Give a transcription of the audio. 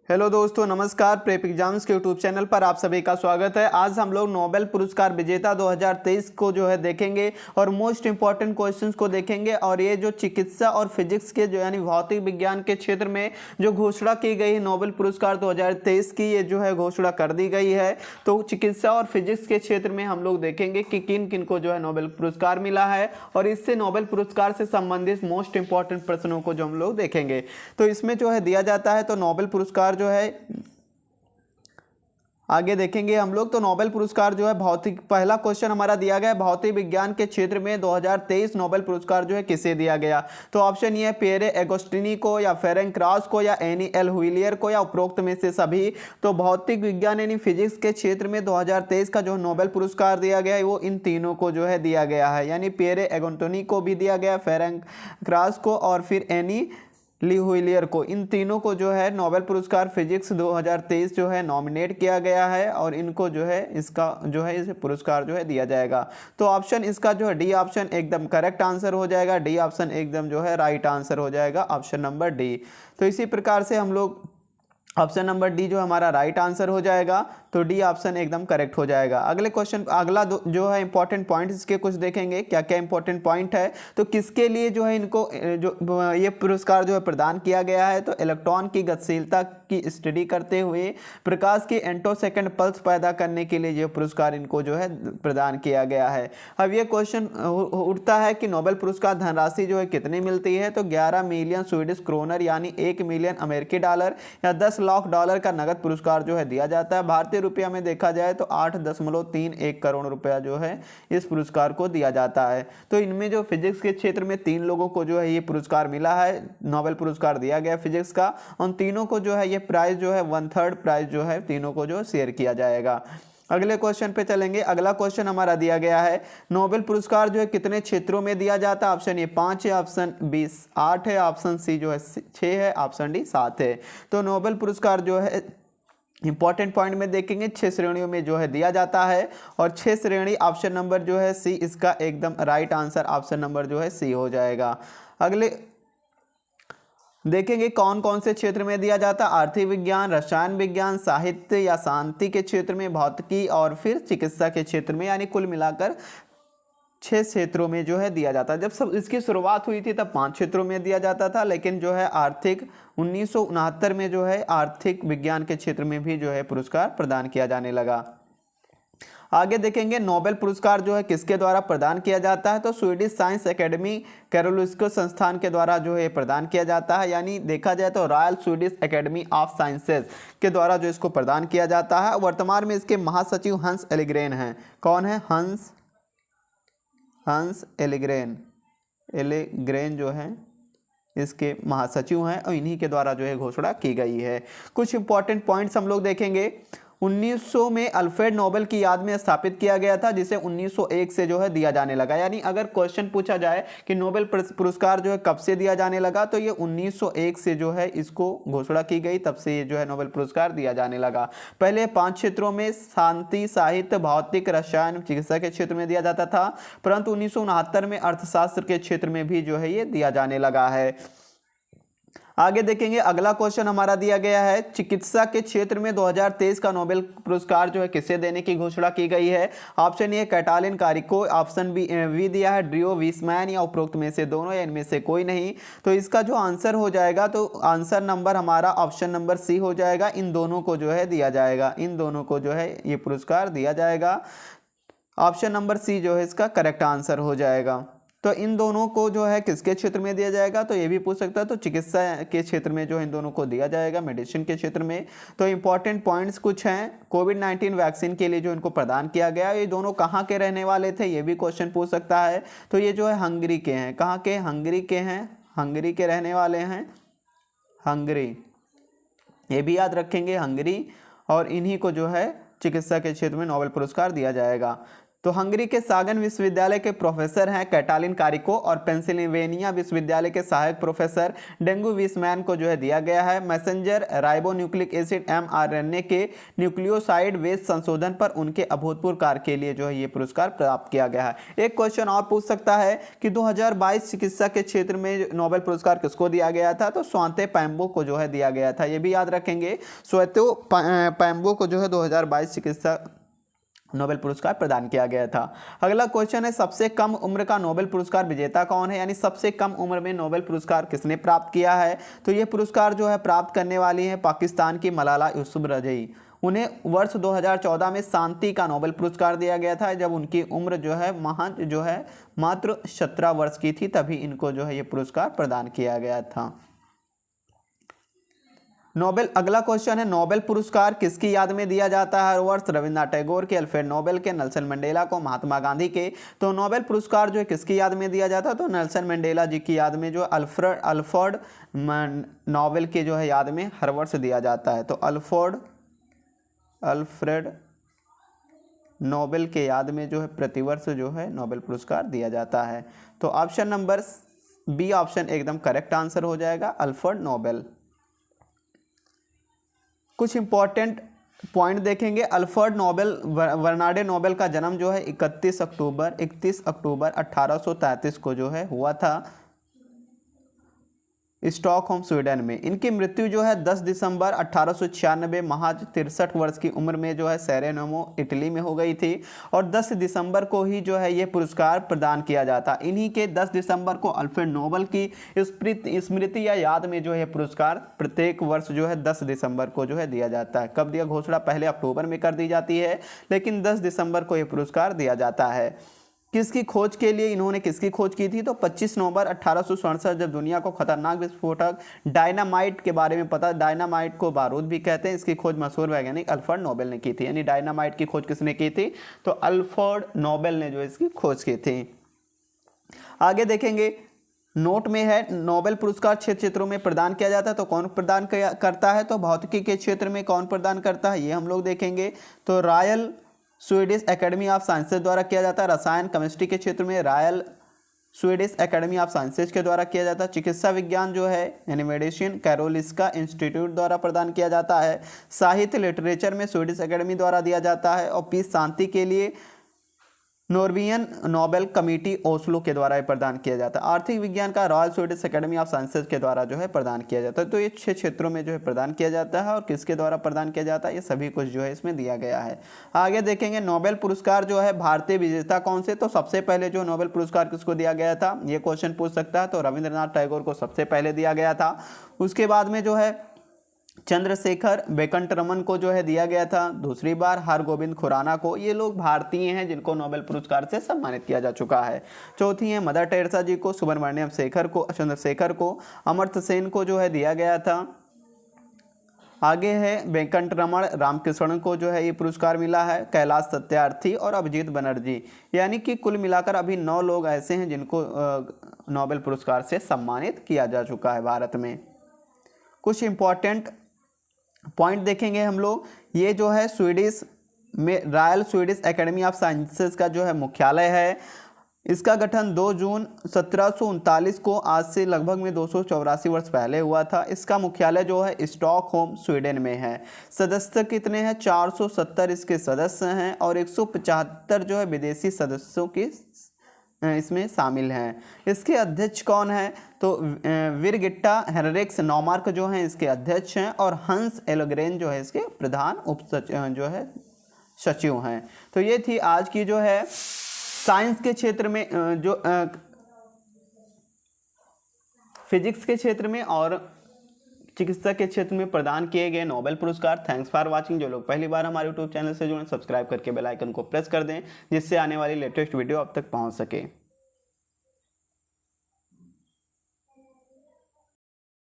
Hello दोस्तों, नमस्कार। Prep exams के यूट्यूब चैनल पर आप सभी का स्वागत है। आज हम लोग नोबेल पुरस्कार विजेता 2023 को जो है देखेंगे और मोस्ट इंपॉर्टेंट क्वेश्चंस को देखेंगे। और ये जो चिकित्सा और फिजिक्स के जो यानी भौतिक विज्ञान के क्षेत्र में जो घोषणा की गई है नोबेल पुरस्कार 2023 की, ये जो है घोषणा कर दी गई है। तो चिकित्सा और फिजिक्स के क्षेत्र में हम लोग देखेंगे कि किन किन को जो है नोबेल पुरस्कार मिला है और इससे नोबेल पुरस्कार से संबंधित मोस्ट इंपॉर्टेंट प्रश्नों को जो हम लोग देखेंगे। तो इसमें जो है दिया जाता है, तो नोबेल पुरस्कार जो है आगे देखेंगे हम लोग। तो नोबेल पुरस्कार जो है भौतिक, पहला क्वेश्चन हमारा दिया गया है, भौतिक विज्ञान के क्षेत्र में 2023 नोबेल पुरस्कार जो है किसे दिया गया। तो ऑप्शन ये है पियरे एगोस्टिनी को, या फेरेंस क्रास को, या एनी एल हुइलियर को, या उपरोक्त में से सभी। तो भौतिक विज्ञान यानी फिजिक्स के क्षेत्र में 2023 का जो नोबेल पुरस्कार दिया गया है वो इन तीनों को जो है दिया गया है, यानी पियरे एगोस्टिनी को भी दिया गया, फेरेंस क्रास को और फिर एनी ली हुइलियर को। इन तीनों को जो है नोबेल पुरस्कार फिजिक्स 2023 जो है नॉमिनेट किया गया है और इनको जो है इसका जो है इसे पुरस्कार जो है दिया जाएगा। तो ऑप्शन इसका जो है डी ऑप्शन एकदम करेक्ट आंसर हो जाएगा। डी ऑप्शन एकदम जो है राइट आंसर हो जाएगा, ऑप्शन नंबर डी। तो इसी प्रकार से हम लोग ऑप्शन नंबर डी जो हमारा राइट आंसर हो जाएगा, तो डी ऑप्शन एकदम करेक्ट हो जाएगा। अगले क्वेश्चन, अगला जो है इंपॉर्टेंट पॉइंट इसके कुछ देखेंगे क्या क्या इंपॉर्टेंट पॉइंट है। तो किसके लिए जो है इनको जो ये पुरस्कार जो है प्रदान किया गया है, तो इलेक्ट्रॉन की गतिशीलता की स्टडी करते हुए प्रकाश की एंटोसेकंड पल्स पैदा करने के लिए ये पुरस्कार इनको जो है प्रदान किया गया है। अब ये क्वेश्चन उठता है कि नोबेल पुरस्कार धनराशि जो है कितनी मिलती है। तो 11 मिलियन स्वीडिश क्रोनर यानी 1 मिलियन अमेरिकी डॉलर या 10 लाख डॉलर का नगद पुरस्कार जो है दिया जाता है। भारतीय रुपया में देखा जाए तो 8.31 करोड़ रुपया जो है इस पुरस्कार को दिया जाता है। तो इनमें जो फिजिक्स के क्षेत्र में 3 लोगों को जो है ये पुरस्कार मिला है, नोबेल पुरस्कार दिया गया फिजिक्स का। उन तीनों को जो है ये प्राइज जो है 1/3 प्राइज जो है तीनों को जो शेयर किया जाएगा। अगले क्वेश्चन पे चलेंगे। अगला क्वेश्चन हमारा दिया गया है, नोबेल पुरस्कार जो है कितने क्षेत्रों में दिया जाता है। ऑप्शन ए 5 है, ऑप्शन बी 8 है, ऑप्शन सी जो है 6 है, ऑप्शन डी 7 है। तो नोबेल पुरस्कार जो है इंपॉर्टेंट पॉइंट में देखेंगे 6 श्रेणियों में जो है दिया जाता है और 6 श्रेणी ऑप्शन नंबर जो है सी इसका एकदम राइट आंसर, ऑप्शन नंबर जो है सी हो जाएगा। अगले देखेंगे कौन कौन से क्षेत्र में दिया जाता है। आर्थिक विज्ञान, रसायन विज्ञान, साहित्य या शांति के क्षेत्र में, भौतिकी और फिर चिकित्सा के क्षेत्र में, यानी कुल मिलाकर 6 क्षेत्रों में जो है दिया जाता है। जब सब इसकी शुरुआत हुई थी तब 5 क्षेत्रों में दिया जाता था, लेकिन जो है आर्थिक 1969 में जो है आर्थिक विज्ञान के क्षेत्र में भी जो है पुरस्कार प्रदान किया जाने लगा। आगे देखेंगे नोबेल पुरस्कार जो है किसके द्वारा प्रदान किया जाता है। तो स्वीडिश साइंस एकेडमी कैरोलिस्को संस्थान के द्वारा जो है प्रदान किया जाता है, यानी देखा जाए तो royal Swedish academy of sciences के द्वारा जो इसको प्रदान किया जाता है। वर्तमान में इसके महासचिव हंस एलिग्रेन हैं। कौन है? हंस एलिग्रेन जो है इसके महासचिव हैं और इन्हीं के द्वारा जो है घोषणा की गई है। कुछ इंपॉर्टेंट पॉइंट्स हम लोग देखेंगे। 1900 में अल्फ्रेड नोबेल की याद में स्थापित किया गया था, जिसे 1901 से जो है दिया जाने लगा। यानी अगर क्वेश्चन पूछा जाए कि नोबेल पुरस्कार जो है कब से दिया जाने लगा, तो ये 1901 से जो है इसको घोषणा की गई, तब से ये जो है नोबेल पुरस्कार दिया जाने लगा। पहले 5 क्षेत्रों में शांति, साहित्य, भौतिक, रसायन, चिकित्सा के क्षेत्र में दिया जाता था, परंतु 1969 में अर्थशास्त्र के क्षेत्र में भी जो है ये दिया जाने लगा है। आगे देखेंगे अगला क्वेश्चन हमारा दिया गया है, चिकित्सा के क्षेत्र में 2023 का नोबेल पुरस्कार जो है किसे देने की घोषणा की गई है। Option A Katalin Kariko, option B दिया है ड्रियो वीसमैन, या उपरोक्त में से दोनों या इनमें से कोई नहीं। तो इसका जो आंसर हो जाएगा, तो आंसर नंबर हमारा ऑप्शन नंबर सी हो जाएगा। इन दोनों को जो है दिया जाएगा, इन दोनों को जो है ये पुरस्कार दिया जाएगा। ऑप्शन नंबर सी जो है इसका करेक्ट आंसर हो जाएगा। तो इन दोनों को जो है किसके क्षेत्र में दिया जाएगा, तो ये भी पूछ सकता है। तो चिकित्सा के क्षेत्र में जो इन दोनों को दिया जाएगा, मेडिसिन के क्षेत्र में। तो इंपॉर्टेंट पॉइंट्स कुछ हैं। कोविड-19 वैक्सीन के लिए जो इनको प्रदान किया गया, ये दोनों कहाँ के रहने वाले थे, ये भी क्वेश्चन पूछ सकता है। तो ये जो है हंगरी के हैं। कहाँ के? हंगरी के हैं, हंगरी के रहने वाले हैं, हंगरी, ये भी याद रखेंगे, हंगरी। और इन्हीं को जो है चिकित्सा के क्षेत्र में नोबेल पुरस्कार दिया जाएगा। तो हंगरी के सागन विश्वविद्यालय के प्रोफेसर हैं कैटालिन कारिको और पेंसिल्वेनिया विश्वविद्यालय के सहायक प्रोफेसर डेंगू विसमैन को जो है दिया गया है। मैसेंजर राइबोन्यूक्लिक एसिड mRNA के न्यूक्लियोसाइड वेद संशोधन पर उनके अभूतपूर्व कार्य के लिए जो है ये पुरस्कार प्राप्त किया गया है। एक क्वेश्चन और पूछ सकता है कि 2022 चिकित्सा के क्षेत्र में नोबेल पुरस्कार किसको दिया गया था, तो स्वांते पैम्बो को जो है दिया गया था। ये भी याद रखेंगे, स्वांते पैम्बो को जो है 2022 चिकित्सा नोबेल पुरस्कार प्रदान किया गया था। अगला क्वेश्चन है सबसे कम उम्र का नोबेल पुरस्कार विजेता कौन है, यानी सबसे कम उम्र में नोबेल पुरस्कार किसने प्राप्त किया है। तो ये पुरस्कार जो है प्राप्त करने वाली है पाकिस्तान की मलाला यूसुफजई। उन्हें वर्ष 2014 में शांति का नोबेल पुरस्कार दिया गया था, जब उनकी उम्र जो है मात्र 17 वर्ष की थी, तभी इनको जो है ये पुरस्कार प्रदान किया गया था। नोबेल अगला क्वेश्चन है नोबेल पुरस्कार किसकी याद में दिया जाता है हर वर्ष। रविन्द्रनाथ टैगोर के, अल्फ्रेड नोबेल के, नेल्सन मंडेला को, महात्मा गांधी के। तो नोबेल पुरस्कार जो है किसकी याद में दिया जाता है, तो नेल्सन मंडेला जी की याद में जो अल्फ्रेड नोबेल के जो है याद में हर वर्ष दिया जाता है। तो अल्फ्रेड नोबेल के याद में जो है प्रतिवर्ष जो है नोबेल पुरस्कार दिया जाता है। तो ऑप्शन नंबर बी ऑप्शन एकदम करेक्ट आंसर हो जाएगा, अल्फ्रेड नोबेल। कुछ इंपॉर्टेंट पॉइंट देखेंगे। अल्फ्रेड नोबेल बर्नार्डे नोबेल का जन्म जो है 31 अक्टूबर 1833 को जो है हुआ था स्टॉकहोम स्वीडन में। इनकी मृत्यु जो है 10 दिसंबर 1896 महज 63 वर्ष की उम्र में जो है सेरेनोमो इटली में हो गई थी, और 10 दिसंबर को ही जो है ये पुरस्कार प्रदान किया जाता। इन्हीं के 10 दिसंबर को अल्फ्रेड नोबेल की स्मृति या याद में जो है पुरस्कार प्रत्येक वर्ष जो है 10 दिसंबर को जो है दिया जाता है। कब दिया घोषणा पहले अक्टूबर में कर दी जाती है, लेकिन 10 दिसंबर को ये पुरस्कार दिया जाता है। किसकी खोज के लिए इन्होंने किसकी खोज की थी, तो 25 नवंबर 1867 जब दुनिया को खतरनाक विस्फोटक डायनामाइट के बारे में पता, डायनामाइट को बारूद भी कहते हैं, इसकी खोज मशहूर वैज्ञानिक अल्फ्रेड नोबेल ने की थी। यानी डायनामाइट की खोज किसने की थी, तो अल्फ्रेड नोबेल ने जो इसकी खोज की थी। आगे देखेंगे, नोट में है नोबेल पुरस्कार 6 क्षेत्रों में प्रदान किया जाता है। तो कौन प्रदान करता है, तो भौतिकी के क्षेत्र में कौन प्रदान करता है ये हम लोग देखेंगे। तो royal Swedish academy of sciences द्वारा किया जाता है। रसायन केमिस्ट्री के क्षेत्र में royal Swedish academy of sciences के द्वारा किया जाता है। चिकित्सा विज्ञान जो है यानी मेडिसिन कैरोलिस्का इंस्टीट्यूट द्वारा प्रदान किया जाता है। साहित्य लिटरेचर में स्वीडिश एकेडमी द्वारा दिया जाता है। और पीस शांति के लिए नॉर्वेजियन नोबेल कमेटी ओस्लो के द्वारा प्रदान किया जाता है। आर्थिक विज्ञान का royal Swedish academy of sciences के द्वारा जो है प्रदान किया जाता है। तो ये 6 क्षेत्रों में जो है प्रदान किया जाता है, और किसके द्वारा प्रदान किया जाता है ये सभी कुछ जो है इसमें दिया गया है। आगे देखेंगे नोबेल पुरस्कार जो है भारतीय विजेता कौन से, तो सबसे पहले जो नोबेल पुरस्कार किसको दिया गया था ये क्वेश्चन पूछ सकता है। तो रविंद्रनाथ टैगोर को सबसे पहले दिया गया था। उसके बाद में जो है चंद्रशेखर वेंकटरमन को जो है दिया गया था दूसरी बार, हरगोविंद खुराना को। ये लोग भारतीय हैं जिनको नोबेल पुरस्कार से सम्मानित किया जा चुका है। चौथी है मदर टेरेसा जी को, सुब्रमण्यम चंद्रशेखर को, अमर्त्य सेन को जो है दिया गया था। आगे है वेंकटरमण रामकृष्णन को जो है ये पुरस्कार मिला है, कैलाश सत्यार्थी और अभिजीत बनर्जी। यानी कि कुल मिलाकर अभी 9 लोग ऐसे हैं जिनको नोबेल पुरस्कार से सम्मानित किया जा चुका है भारत में। कुछ इंपॉर्टेंट पॉइंट देखेंगे हम लोग। ये जो है स्वीडिश में royal Swedish academy of sciences का जो है मुख्यालय है। इसका गठन 2 जून 1739 को, आज से लगभग में 284 वर्ष पहले हुआ था। इसका मुख्यालय जो है स्टॉकहोम स्वीडन में है। सदस्य कितने हैं, 470 इसके सदस्य हैं, और 175 जो है विदेशी सदस्यों की इसमें शामिल हैं। इसके अध्यक्ष कौन है, तो विरगिट्टा हेनरिक्स नॉमार्क जो हैं इसके अध्यक्ष हैं, और हंस एलोग्रेन जो है इसके प्रधान जो है सचिव हैं। तो ये थी आज की जो है साइंस के क्षेत्र में जो फिजिक्स के क्षेत्र में और चिकित्सा के क्षेत्र में प्रदान किए गए नोबेल पुरस्कार। Thanks for watching. जो लोग पहली बार हमारे यूट्यूब चैनल से जुड़े सब्सक्राइब करके बेल आइकन को प्रेस कर दें, जिससे आने वाली लेटेस्ट वीडियो अब तक पहुंच सके।